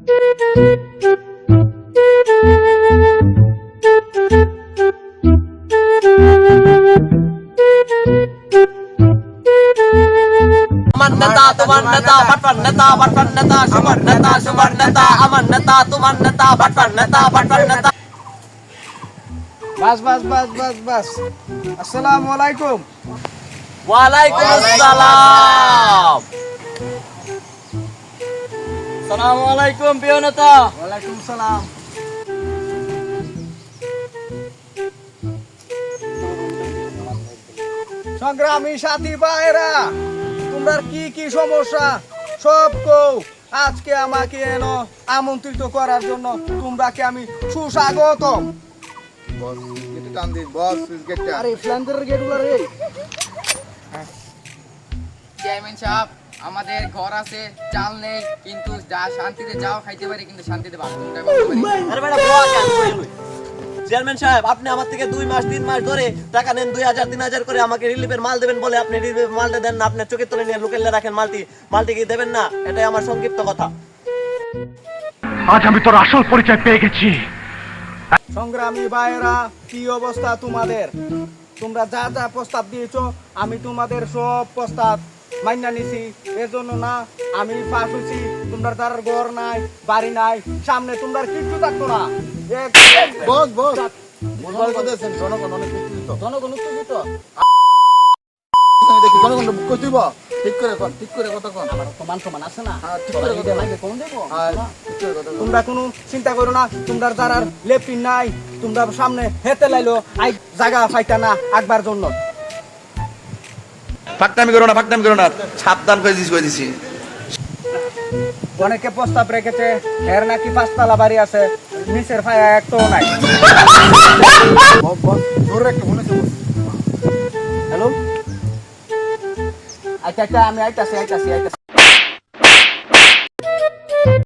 नेता तुम्हार नेता बटन नेता सुमन नेता अमन नेता तुम्हार नेता बटन नेता बस बस बस बस बस अस्सलाम वालेकुम। वालेकुम अस्सलाम। সালাম আলাইকুম প্রিয় নেতা। ওয়ালাইকুম সালাম। সংগ্রামী সাথী ভাইরা, তোমরা কি কি সমস্যা সব কও। আজকে আমাকে এনো আমন্ত্রিত করার জন্য তোমরাকে আমি সুস্বাগতম। আরে ফ্ল্যান্ডারের গেটগুলো রে। চেয়ারম্যান সাহেব, আমাদের ঘর আছে, চাল নেই, কিন্তু যা শান্তিতে যাও খাইতে পারি, কিন্তু শান্তিতে বাথরুমটা করতে পারি। আরে বেটা বড় কেন কইলো? চেয়ারম্যান সাহেব, আপনি আমার থেকে 2 মাস 3 মাস ধরে টাকা নেন, 2000 3000 করে আমাকে রিলিফের মাল দেবেন বলে আপনি রিলিফের মালটা দেন না, আপনি চোখের তলে নিয়ে লুকেলে রাখেন মালটি কি দেবেন না? এটাই আমার সংক্ষিপ্ত কথা। আজ আমি তোর আসল পরিচয় পেয়ে গেছি। সংগ্রামী ভাইরা, কি অবস্থা তোমাদের? তোমরা যা যা প্রস্তাব দিয়েছো আমি তোমাদের সব প্রস্তাব মাইনা নিছি। এজন্য না আমি পাস হইছি। তোমরা তার ঘর নাই, বাড়ি নাই, সামনে তোমরা কিচ্ছু থাকতো না। বস বস বলবার কথা আছেন, জনগণ অনেক উত্তেজিত। জনগণ উত্তেজিত। দেখি জনগণ কইতিব ঠিক করে কথা কোন। আমার তো মান সম্মান আছে না? হ্যাঁ, ঠিক করে কথা লাগে কোন দেব? আর ঠিক করে কথা কোন। তোমরা কোনো চিন্তা করো না। তোমরা যারা লেফটিন নাই, তোমরা সামনে হেতে লাইলো আই জায়গা পাইতা না আগবার জন্য। ফাকনামি করো না, সাবধান করে দিছি। অনেকে প্রস্তাব রেখেছে, এর নাকি 5 তলা বাড়ি আছে, নিচের ফায়া একটাও নাই। বস জোরে একটা বলেছে বস। হ্যালো, আচ্ছা আমি আইতাছি।